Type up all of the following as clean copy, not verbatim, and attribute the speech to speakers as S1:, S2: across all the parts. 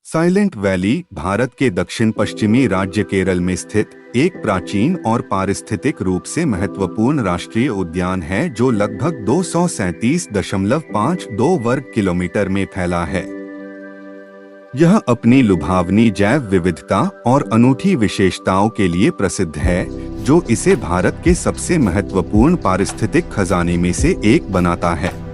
S1: Silent valley Bharat के दक्षिण पश्चिमी राज्य केरल में स्थित एक प्राचीन और पारिस्थितिक रूप से महत्वपूर्ण राष्ट्रीय उद्यान है जो लगभग 237.52 वर्ग किलोमीटर में फैला है। यह अपनी लुभावनी जैव विविधता और अनूठी विशेषताओं के लिए प्रसिद्ध है, जो इसे भारत के सबसे महत्वपूर्ण पारिस्थितिक खजाने में से एक बनाता है।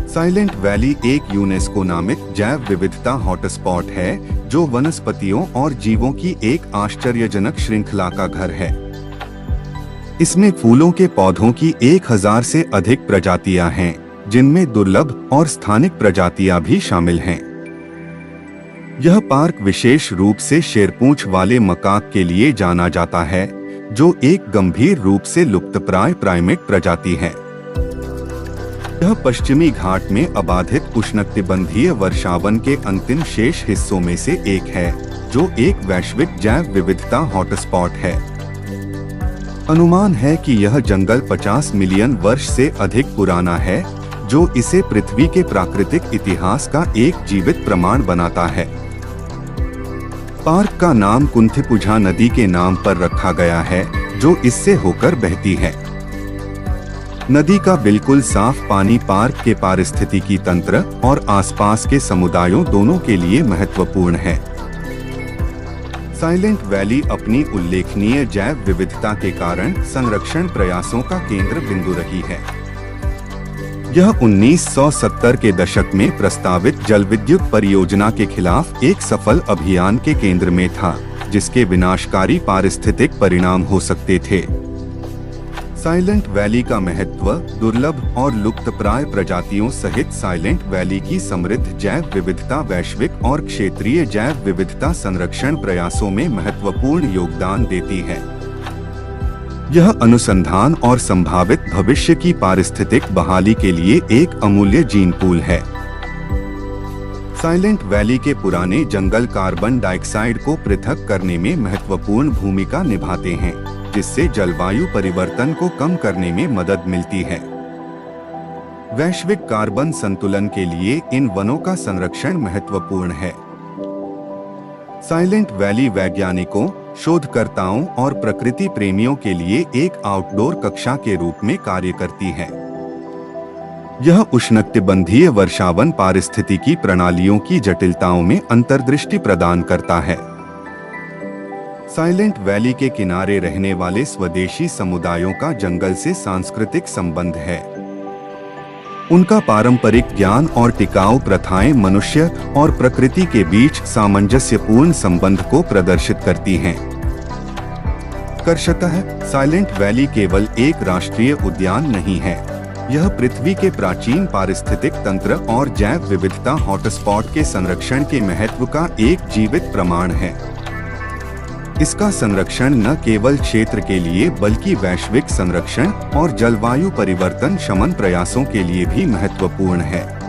S1: साइलेंट वैली एक यूनेस्को नामित जैव विविधता हॉटस्पॉट है, जो वनस्पतियों और जीवों की एक आश्चर्यजनक श्रृंखला का घर है। इसमें फूलों के पौधों की 1000 से अधिक प्रजातियां हैं, जिनमें दुर्लभ और स्थानिक प्रजातियां भी शामिल हैं। यह पार्क विशेष रूप से शेरपूंछ वाले मकाक के लिए जाना जाता है, जो एक गंभीर रूप से लुप्तप्राय प्राइमेट प्रजाति है। यह पश्चिमी घाट में अबाधित उष्णकटिबंधीय वर्षावन के अंतिम शेष हिस्सों में से एक है, जो एक वैश्विक जैव विविधता हॉटस्पॉट है। अनुमान है कि यह जंगल 50 मिलियन वर्ष से अधिक पुराना है, जो इसे पृथ्वी के प्राकृतिक इतिहास का एक जीवित प्रमाण बनाता है। पार्क का नाम कुंथिपुझा नदी के नाम पर रखा गया है, जो इससे होकर बहती है। नदी का बिल्कुल साफ पानी पार्क के पारिस्थितिकी तंत्र और आसपास के समुदायों दोनों के लिए महत्वपूर्ण है। साइलेंट वैली अपनी उल्लेखनीय जैव विविधता के कारण संरक्षण प्रयासों का केंद्र बिंदु रही है। यह 1970 के दशक में प्रस्तावित जलविद्युत परियोजना के खिलाफ एक सफल अभियान के केंद्र में था, जिसके विनाशकारी पारिस्थितिक परिणाम हो सकते थे। साइलेंट वैली का महत्व दुर्लभ और लुप्तप्राय प्रजातियों सहित साइलेंट वैली की समृद्ध जैव विविधता वैश्विक और क्षेत्रीय जैव विविधता संरक्षण प्रयासों में महत्वपूर्ण योगदान देती है। यह अनुसंधान और संभावित भविष्य की पारिस्थितिक बहाली के लिए एक अमूल्य जीन पूल है। साइलेंट वैली के पुराने जंगल कार्बन डाइऑक्साइड को पृथक करने में महत्वपूर्ण भूमिका निभाते हैं, जिससे जलवायु परिवर्तन को कम करने में मदद मिलती है। वैश्विक कार्बन संतुलन के लिए इन वनों का संरक्षण महत्वपूर्ण है। साइलेंट वैली वैज्ञानिकों, शोधकर्ताओं और प्रकृति प्रेमियों के लिए एक आउटडोर कक्षा के रूप में कार्य करती है। यह उष्णकटिबंधीय वर्षावन पारिस्थितिकी प्रणालियों की जटिलताओं में अंतर्दृष्टि प्रदान करता है। साइलेंट वैली के किनारे रहने वाले स्वदेशी समुदायों का जंगल से सांस्कृतिक संबंध है। उनका पारंपरिक ज्ञान और टिकाऊ प्रथाएं मनुष्य और प्रकृति के बीच सामंजस्यपूर्ण संबंध को प्रदर्शित करती हैं। कर्षतः साइलेंट वैली केवल एक राष्ट्रीय उद्यान नहीं है, यह पृथ्वी के प्राचीन पारिस्थितिक तंत्र और जैव विविधता हॉटस्पॉट के संरक्षण के महत्व का एक जीवित प्रमाण है। इसका संरक्षण न केवल क्षेत्र के लिए बल्कि वैश्विक संरक्षण और जलवायु परिवर्तन शमन प्रयासों के लिए भी महत्वपूर्ण है।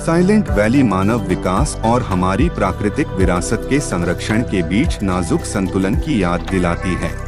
S1: साइलेंट वैली मानव विकास और हमारी प्राकृतिक विरासत के संरक्षण के बीच नाजुक संतुलन की याद दिलाती है।